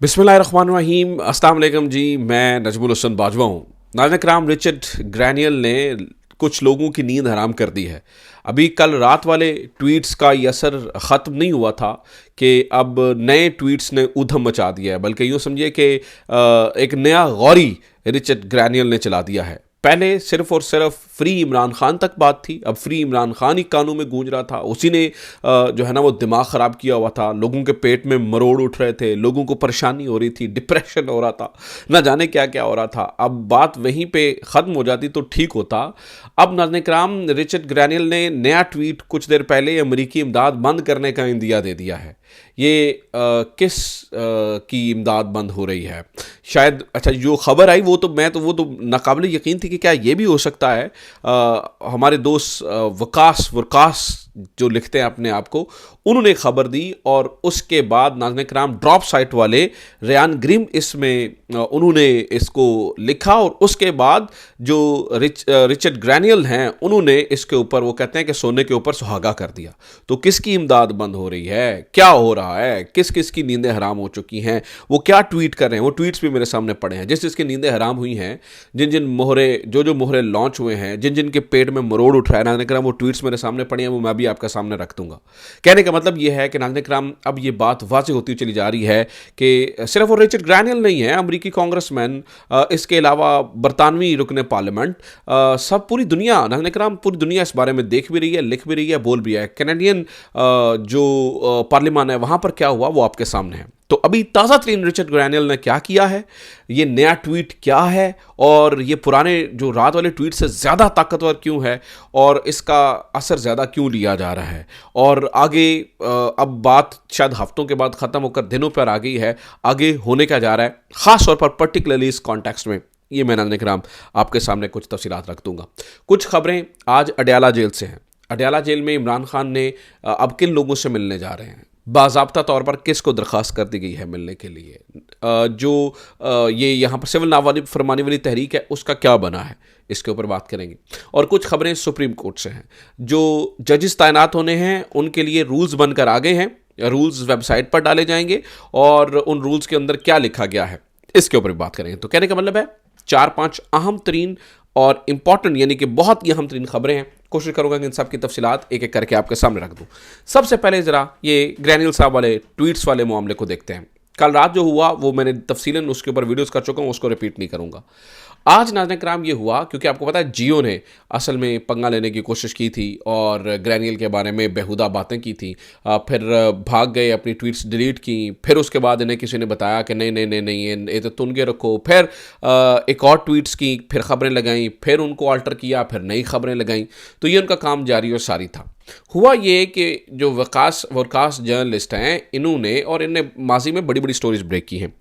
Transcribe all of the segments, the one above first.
बिस्मिल्लाहिर्रहमानिर्रहीम, अस्सलाम वालेकुम जी। मैं नजमुल हसन बाजवा हूँ। नाज़रीन कराम, रिचर्ड ग्रैनियल ने कुछ लोगों की नींद हराम कर दी है। अभी कल रात वाले ट्वीट्स का ये असर ख़त्म नहीं हुआ था कि अब नए ट्वीट्स ने ऊधम मचा दिया है, बल्कि यूँ समझिए कि एक नया गौरी रिचर्ड ग्रैनियल ने चला दिया है। पहले सिर्फ और सिर्फ फ्री इमरान खान तक बात थी, अब फ्री इमरान खान ही कानों में गूंज रहा था। उसी ने जो है ना वो दिमाग ख़राब किया हुआ था, लोगों के पेट में मरोड़ उठ रहे थे, लोगों को परेशानी हो रही थी, डिप्रेशन हो रहा था, ना जाने क्या क्या हो रहा था। अब बात वहीं पे ख़त्म हो जाती तो ठीक होता। अब नाज़रीन कराम, रिचर्ड ग्रैनियल ने नया ट्वीट कुछ देर पहले अमरीकी इमदाद बंद करने का इंदिया दे दिया है। ये किस की इमदाद बंद हो रही है? शायद अच्छा, जो खबर आई वो तो नाकाबिल यकीन थी कि क्या ये भी हो सकता है। हमारे दोस्त वकास वरकास जो लिखते हैं अपने आप को, उन्होंने खबर दी और उसके बाद नाज़रीन कराम ड्रॉप साइट वाले रेयान ग्रिम इसमें उन्होंने इसको लिखा और उसके बाद जो रिचर्ड ग्रैनियल हैं उन्होंने इसके ऊपर, वो कहते हैं कि सोने के ऊपर सुहागा कर दिया। तो किसकी इमदाद बंद हो रही है, क्या हो रहा है, किस किस की नींदें हराम हो चुकी हैं, वो क्या ट्वीट कर रहे हैं? वो ट्वीट्स भी मेरे सामने पड़े हैं। जिस जिसकी नींदें हराम हुई हैं, जिन जिन मोहरे जो मोहरे लॉन्च हुए हैं, जिन जिन के पेट में मरोड़ उठ रहा है, नाज़रीन कराम वो ट्वीट्स मेरे सामने पड़े हैं, वो मैं भी आपके सामने रख दूंगा। कहने का मतलब ये है कि नाज़रीन कराम अब ये बात वाज़ेह होती चली जा रही है कि सिर्फ वो रिचर्ड ग्रैनियल नहीं है, अमरीकी कांग्रेसमैन, इसके अलावा बरतानवी रुकने पार्लियामेंट, सब पूरी दुनिया, नाज़रीन कराम पूरी दुनिया इस बारे में देख भी रही है, लिख भी रही है, बोल भी है। कैनेडियन जो पार्लियामान है वहाँ पर क्या हुआ वो आपके सामने है। तो अभी ताज़ा तरीन रिचर्ड ग्रैनियल ने क्या किया है, ये नया ट्वीट क्या है और ये पुराने जो रात वाले ट्वीट से ज़्यादा ताकतवर क्यों है और इसका असर ज़्यादा क्यों लिया जा रहा है, और आगे अब बात शायद हफ्तों के बाद ख़त्म होकर दिनों पर आ गई है, आगे होने क्या जा रहा है ख़ास तौर पर पर्टिकुलरली इस कॉन्टेक्स्ट में, ये मैं नाज़रीन कराम आपके सामने कुछ तफसीलात रख दूंगा। कुछ खबरें आज अडयाला जेल से हैं। अडयाला जेल में इमरान खान ने अब किन लोगों से मिलने जा रहे हैं, बाज़ाब्ता तौर पर किसको दरख्वास्त कर दी गई है मिलने के लिए, जो ये यहाँ पर सिविल नावानी फरमानी वाली तहरीक है उसका क्या बना है, इसके ऊपर बात करेंगे। और कुछ खबरें सुप्रीम कोर्ट से हैं। जो जजेस तैनात होने हैं उनके लिए रूल्स बनकर आ गए हैं, रूल्स वेबसाइट पर डाले जाएंगे और उन रूल्स के अंदर क्या लिखा गया है इसके ऊपर भी बात करेंगे। तो कहने का मतलब है 4-5 अहम तरीन और इंपॉर्टेंट यानी कि बहुत ही अहम तरीन खबरें हैं। कोशिश करूंगा कि इन सब की तफसीलात एक एक करके आपके सामने रख दूं। सबसे पहले ज़रा ये ग्रैनियल साहब वाले ट्वीट्स वाले मामले को देखते हैं। कल रात जो हुआ वो मैंने तफसीलन उसके ऊपर वीडियोस कर चुका हूँ, उसको रिपीट नहीं करूँगा। आज नाज़रीन कराम ये हुआ क्योंकि आपको पता है जियो ने असल में पंगा लेने की कोशिश की थी और ग्रैनियल के बारे में बेहुदा बातें की थी, फिर भाग गए, अपनी ट्वीट्स डिलीट की, फिर उसके बाद इन्हें किसी ने बताया कि नहीं नहीं नहीं नहीं ये तो तुन के रखो, फिर एक और ट्वीट्स की, फिर ख़बरें लगाई, फिर उनको अल्टर किया, फिर नई ख़बरें लगाई। तो ये उनका काम जारी और सारी था। हुआ ये कि जो वकास जर्नलिस्ट हैं इन्होंने, और इनने माजी में बड़ी बड़ी स्टोरीज ब्रेक की हैं,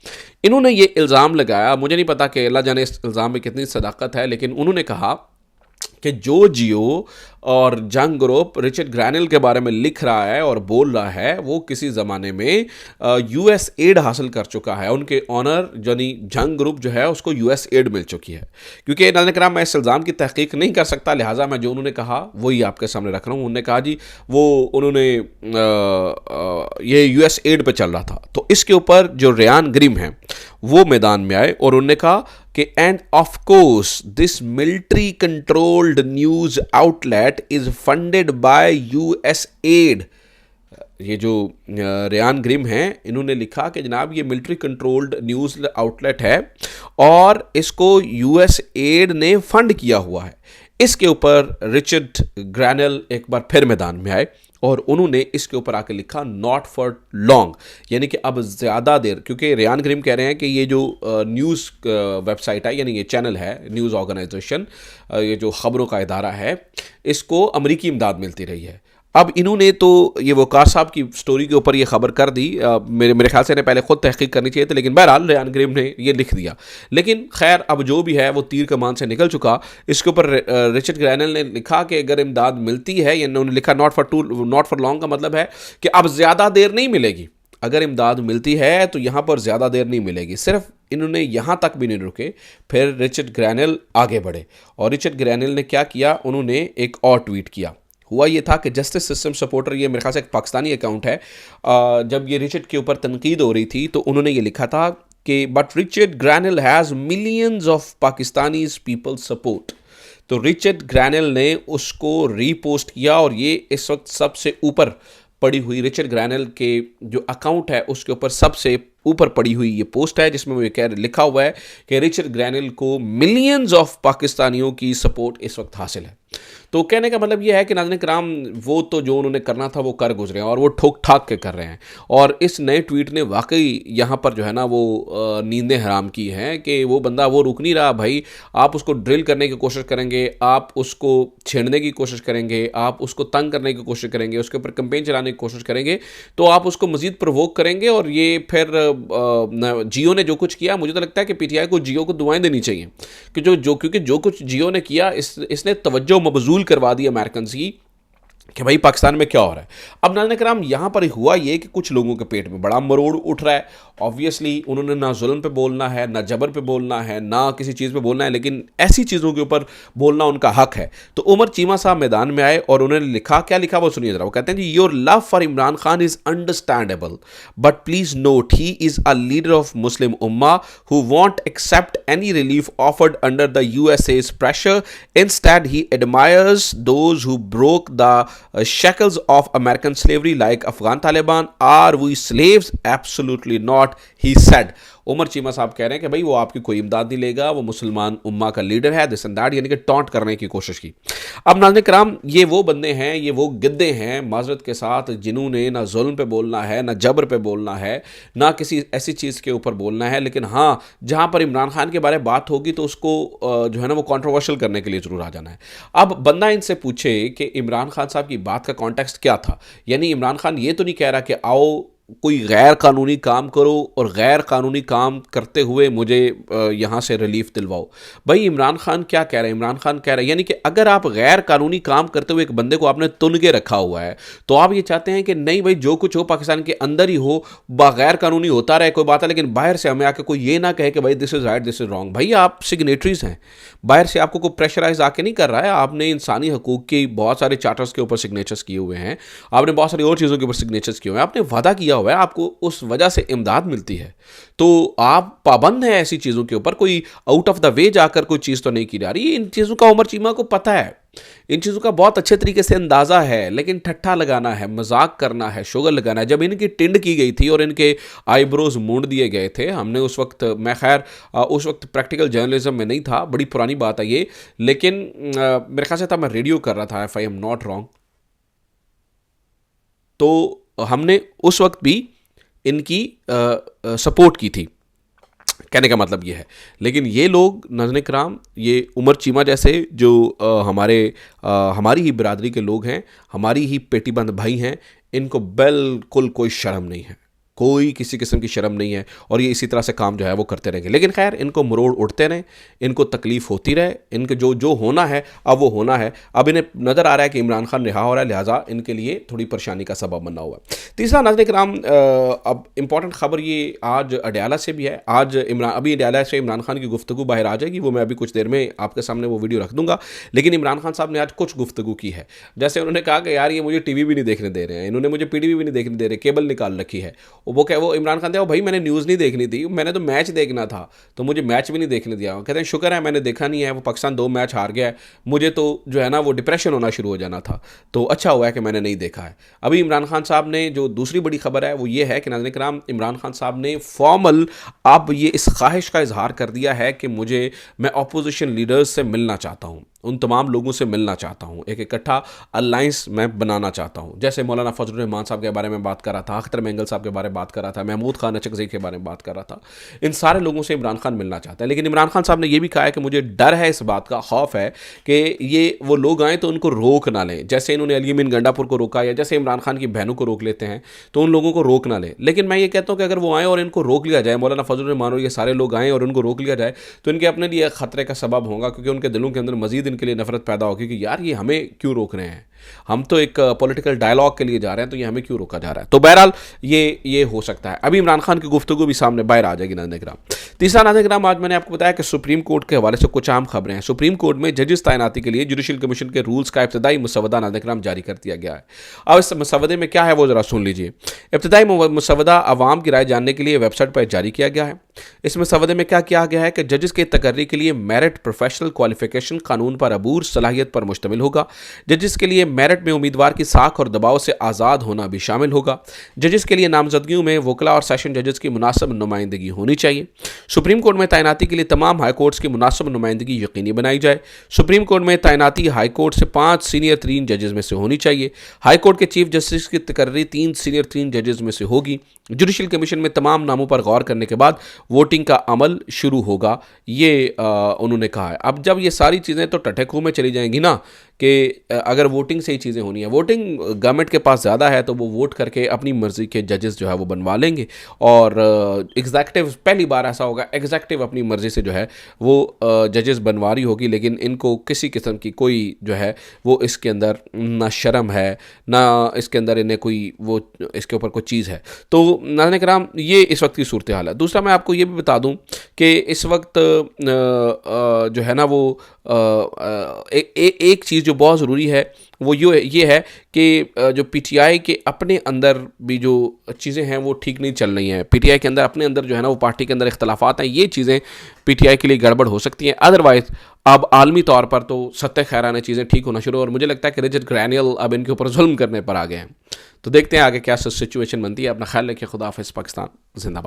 इन्होंने ये इल्ज़ाम लगाया, मुझे नहीं पता कि अल्लाह जाने इस इल्ज़ाम में कितनी सदाकत है, लेकिन उन्होंने कहा कि जो जियो और जंग ग्रुप रिचर्ड ग्रैनियल के बारे में लिख रहा है और बोल रहा है वो किसी ज़माने में यूएस एड हासिल कर चुका है, उनके ऑनर यानी जंग ग्रुप जो है उसको यूएस एड मिल चुकी है। क्योंकि नाज़रीन कराम मैं इस इल्ज़ाम की तहकीक नहीं कर सकता, लिहाजा मैं जो उन्होंने कहा वही आपके सामने रख रहा हूँ। उन्होंने कहा जी वो उन्होंने ये यूएस एड पे चल रहा था। तो इसके ऊपर जो रेयान ग्रिम हैं वो मैदान में आए और उन्होंने कहा कि end of course this military controlled news outlet is funded by US add. ये जो रेयान ग्रिम हैं इन्होंने लिखा कि जनाब ये मिलिट्री कंट्रोल्ड न्यूज़ आउटलेट है और इसको यूएस एड ने फंड किया हुआ है। इसके ऊपर रिचर्ड ग्रैनियल एक बार फिर मैदान में आए और उन्होंने इसके ऊपर आके लिखा नॉट फॉर लॉन्ग, यानी कि अब ज़्यादा देर, क्योंकि रेयान ग्रिम कह रहे हैं कि ये जो न्यूज़ वेबसाइट है यानी ये चैनल है, न्यूज़ ऑर्गेनाइजेशन, ये जो ख़बरों का इदारा है, इसको अमरीकी इमदाद मिलती रही है। अब इन्होंने तो ये वकास साहब की स्टोरी के ऊपर ये खबर कर दी, मेरे ख्याल से इन्हें पहले खुद तहकीक करनी चाहिए थी, लेकिन बहरहाल रेयान ग्रिम ने ये लिख दिया। लेकिन खैर अब जो भी है वो तीर कमान से निकल चुका। इसके ऊपर रिचर्ड ग्रैनियल ने लिखा कि अगर इमदाद मिलती है, या उन्होंने लिखा नॉट फॉर लॉन्ग का मतलब है कि अब ज़्यादा देर नहीं मिलेगी। अगर इमदाद मिलती है तो यहाँ पर ज़्यादा देर नहीं मिलेगी। सिर्फ इन्होंने यहाँ तक भी नहीं रुके, फिर रिचर्ड ग्रैनियल आगे बढ़े और रिचर्ड ग्रैनियल ने क्या किया, उन्होंने एक और ट्वीट किया। हुआ ये था कि जस्टिस सिस्टम सपोर्टर, ये मेरे ख्याल से एक पाकिस्तानी अकाउंट है, जब ये रिचर्ड के ऊपर तनकीद हो रही थी तो उन्होंने ये लिखा था कि but Richard Grenell has millions of Pakistanis people support. तो रिचर्ड ग्रैनल ने उसको रीपोस्ट किया और ये इस वक्त सबसे ऊपर पड़ी हुई, रिचर्ड ग्रैनल के जो अकाउंट है उसके ऊपर सबसे ऊपर पड़ी हुई ये पोस्ट है, जिसमें वो लिखा हुआ है कि रिचर्ड ग्रैनल को मिलियंस ऑफ पाकिस्तानियों की सपोर्ट इस वक्त हासिल है। तो कहने का मतलब ये है कि नाज़रीन किराम, वो तो जो उन्होंने करना था वो कर गुजरे हैं और वो ठोक ठाक के कर रहे हैं। और इस नए ट्वीट ने वाकई यहाँ पर जो है ना वो नींदें हराम की हैं कि वो बंदा वो रुक नहीं रहा भाई। आप उसको ड्रिल करने की कोशिश करेंगे, आप उसको छेड़ने की कोशिश करेंगे, आप उसको तंग करने की कोशिश करेंगे, उसके ऊपर कैंपेन चलाने की कोशिश करेंगे, तो आप उसको मजीद प्रवोक करेंगे। और ये फिर जियो ने जो कुछ किया, मुझे तो लगता है कि पीटीआई को जियो को दुआएं देनी चाहिए कि क्योंकि जो कुछ जियो ने किया इसने तवज्जो मबजूल करवा दी अमेरिकन की कि भाई पाकिस्तान में क्या हो रहा है। अब नाज़रीन कराम, यहाँ पर हुआ ये कि कुछ लोगों के पेट में बड़ा मरोड़ उठ रहा है। ऑब्वियसली उन्होंने ना जुल्म पे बोलना है, ना जबर पे बोलना है, ना किसी चीज़ पे बोलना है, लेकिन ऐसी चीज़ों के ऊपर बोलना उनका हक है। तो उमर चीमा साहब मैदान में आए और उन्होंने लिखा, क्या लिखा वो सुनिए जरा। वो कहते हैं जी, your love for Imran Khan is understandable but please note he is a leader of Muslim उम्मा who won't accept any relief offered under the USA's pressure. Instead, he admires those who broke the shackles of American slavery like Afghan Taliban. Are we slaves? Absolutely not, he said. Umar Cheema साहब कह रहे हैं कि भाई वो आपकी कोई इमदाद नहीं लेगा, वो मुसलमान उम्मा का लीडर है, दिस एंड दैट, यानी कि टॉन्ट करने की कोशिश की। अब नाज़रीन कराम, ये वो बंदे हैं, ये वो गिद्दे हैं माजरत के साथ, जिन्होंने ना जुल्म पे बोलना है, ना जबर पे बोलना है, ना किसी ऐसी चीज़ के ऊपर बोलना है। लेकिन हाँ, जहाँ पर इमरान खान के बारे में बात होगी तो उसको जो है ना वो कंट्रोवर्शियल करने के लिए ज़रूर आ जाना है। अब बंदा इनसे पूछे कि इमरान खान साहब की बात का कॉन्टेक्स्ट क्या था। यानी इमरान खान ये तो नहीं कह रहा कि आओ कोई गैर कानूनी काम करो और गैर कानूनी काम करते हुए मुझे यहाँ से रिलीफ दिलवाओ। भाई इमरान खान क्या कह रहे हैं? इमरान खान कह रहे हैं यानी कि अगर आप गैर कानूनी काम करते हुए एक बंदे को आपने तुन के रखा हुआ है, तो आप ये चाहते हैं कि नहीं भाई जो कुछ हो पाकिस्तान के अंदर ही हो, बगैर कानूनी होता रहे, कोई बात है, लेकिन बाहर से हमें आके कोई ये ना कहे कि भाई this is right, this is wrong. भाई आप सिग्नेटरीज हैं, बाहर से आपको कोई प्रेशराइज आके नहीं कर रहा है। आपने इंसानी हकूक़ के बहुत सारे चार्टर्स के ऊपर सिग्नेचर्स किए हुए हैं, आपने बहुत सारी और चीज़ों के ऊपर सिग्नेचर्स किए हुए हैं, आपने वादा किया हुआ है, आपको उस वजह से इमदाद मिलती है, तो आप पाबंद हैं ऐसी चीज़ों के ऊपर। कोई आउट ऑफ द वे जाकर कोई चीज़ तो नहीं की जा रही। इन चीज़ों का उमर चीमा को पता है, इन चीज़ों का बहुत अच्छे तरीके से अंदाज़ा है, लेकिन ठट्ठा लगाना है, मजाक करना है, शुगर लगाना है। जब इनकी टिंड की गई थी और इनके आईब्रोज मूंड दिए गए थे, हमने उस वक्त, मैं खैर उस वक्त प्रैक्टिकल जर्नलिज्म में नहीं था, बड़ी पुरानी बात है ये, लेकिन मेरे ख्याल से था मैं रेडियो कर रहा था, if I am not wrong, तो हमने उस वक्त भी इनकी सपोर्ट की थी। कहने का मतलब ये है। लेकिन ये लोग नाज़रीन किराम, ये उमर चीमा जैसे जो हमारी ही बिरादरी के लोग हैं, हमारी ही पेटीबंद भाई हैं, इनको बिल्कुल कोई शर्म नहीं है, कोई किसी किस्म की शर्म नहीं है, और ये इसी तरह से काम जो है वो करते रहेंगे। लेकिन खैर, इनको मरोड़ उठते रहें, इनको तकलीफ़ होती रहे, इनके जो होना है अब वो होना है। अब इन्हें नज़र आ रहा है कि इमरान खान रिहा हो रहा है, लिहाजा इनके लिए थोड़ी परेशानी का सबब बना हुआ है। तीसरा नाज़रीन किराम, अब इंपॉर्टेंट खबर ये आज अडयाला से भी है। आज अभी अडयाला से इमरान खान की गुफ्तगू बाहर आ जाएगी, वो मैं अभी कुछ देर में आपके सामने वो वीडियो रख दूंगा। लेकिन इमरान खान साहब ने आज कुछ गुफ्तगू की है। जैसे उन्होंने कहा कि यार ये मुझे टीवी भी नहीं देखने दे रहे हैं, इन्होंने मुझे पीटीवी भी नहीं देखने दे रहे, केबल निकाल रखी है। वो इमरान खान थे, भाई मैंने न्यूज़ नहीं देखनी थी, मैंने तो मैच देखना था, तो मुझे मैच भी नहीं देखने दिया। कहते हैं शुक्र है मैंने देखा नहीं है, वो पाकिस्तान 2 मैच हार गया है, मुझे तो जो है ना वो डिप्रेशन होना शुरू हो जाना था, तो अच्छा हुआ है कि मैंने नहीं देखा है। अभी इमरान खान साहब ने जो दूसरी बड़ी खबर है वो ये है कि नाज़रीन किराम, इमरान खान साहब ने फॉर्मल अब ये इस ख्वाहिश का इजहार कर दिया है कि मैं अपोजिशन लीडर्स से मिलना चाहता हूँ, उन तमाम लोगों से मिलना चाहता हूँ, एक इकट्ठा अलाइंस मैं बनाना चाहता हूँ। जैसे मौलाना फजल रहमान साहब के बारे में बात कर रहा था, अख्तर मेंगल साहब के बारे में बात कर रहा था, महमूद खान अचकज़ई के बारे में बात कर रहा था, इन सारे लोगों से इमरान खान मिलना चाहता है। लेकिन इमरान खान साहब ने यह भी कहा है कि मुझे डर है, इस बात का खौफ है कि ये वो लोग आएँ तो उनको रोक ना लें, जैसे इन्होंने अली अमीन गंडापुर को रोका, या जैसे इमरान खान की बहनों को रोक लेते हैं, तो उन लोगों को रोक ना लें। लेकिन मैं ये कहता हूँ कि अगर वो आएँ और इनको रोक लिया जाए, मौलाना फजल रहमान और ये सारे लोग आएँ और उनको रोक लिया जाए, तो इनके अपने लिए खतरे का सबब होगा, क्योंकि उनके दिलों के अंदर मजीद इनके लिए नफरत पैदा होगी कि यार ये हमें क्यों रोक रहे हैं, हम तो एक पॉलिटिकल डायलॉग के लिए जा रहे हैं, तो ये हमें क्यों रोका जा रहा है? तो बहरहाल ये हो सकता है। अभी इमरान खान की गुफ्तगू भी सामने बाहर आ जाएगी। नाज़रीन किराम, तीसरा नाज़रीन किराम, आज मैंने आपको बताया कि सुप्रीम कोर्ट के हवाले से कुछ आम खबरें हैं। सुप्रीम कोर्ट में जजेस तैनाती के लिए जुडिशल कमीशन के रूल्स का इब्तदाई मसवदा नाज़रीन किराम जारी कर दिया गया है। अब इस मसवदे में क्या है वो ज़रा सुन लीजिए। इब्तदाई मसवदा अवाम की राय जानने के लिए वेबसाइट पर जारी किया गया है। इस मसवदे में क्या किया गया है कि जजेस के तकर्री के लिए मेरिट प्रोफेशनल क्वालिफिकेशन कानून पर अबूर सलाहियत पर मुश्तमिल होगा। जजेस के लिए मेरिट में उम्मीदवार की साख और दबाव से आज़ाद होना भी शामिल होगा। जजेस के लिए नामजदगियों में वकला और सेशन जजेस की मुनासिब नुमाइंदगी होनी चाहिए। सुप्रीम कोर्ट में तैनाती के लिए तमाम हाई कोर्ट्स की मुनासिब नुमाइंदगी यकीनी बनाई जाए। सुप्रीम कोर्ट में तैनाती हाई कोर्ट से 5 सीनियर तरीन जजेस में से होनी चाहिए। हाई कोर्ट के चीफ जस्टिस की तकर्री 3 सीनियर तरीन जजेस में से होगी। जुडिशल कमीशन में तमाम नामों पर गौर करने के बाद वोटिंग का अमल शुरू होगा, ये उन्होंने कहा है। अब जब ये सारी चीज़ें तो टटकू में चली जाएंगी ना, कि अगर वोटिंग से ही चीज़ें होनी है, वोटिंग गवर्नमेंट के पास ज़्यादा है तो वो वोट करके अपनी मर्ज़ी के जजेस जो है वो बनवा लेंगे, और एग्जैक्टिव पहली बार ऐसा होगा, एग्जैक्टिव अपनी मर्ज़ी से जो है वो जजेस बनवा रही होगी, लेकिन इनको किसी किस्म की कोई जो है वो इसके अंदर ना शर्म है, ना इसके अंदर इन्हें कोई वो इसके ऊपर कोई चीज़ है। तो नाज़रीन किराम, ये इस वक्त की सूरत हाल है। दूसरा मैं आपको ये भी बता दूं कि इस वक्त जो है ना वो एक चीज़ जो बहुत ज़रूरी है वो ये है कि जो पीटीआई के अपने अंदर भी जो चीज़ें हैं वो ठीक नहीं चल रही हैं। पीटीआई के अंदर अपने अंदर जो है ना वो पार्टी के अंदर इख्तलाफात हैं, ये चीज़ें पीटीआई के लिए गड़बड़ हो सकती हैं। अदरवाइज़ अब आलमी तौर पर तो सत्य खैराना चीज़ें ठीक होना शुरू, और मुझे लगता है कि रिचर्ड ग्रैनियल अब इनके ऊपर जुल्म करने पर आ गए हैं। तो देखते हैं आगे क्या सिचुएशन बनती है। अपना ख्याल रखिए। खुदा हाफिज़। पाकिस्तान जिंदाबाद।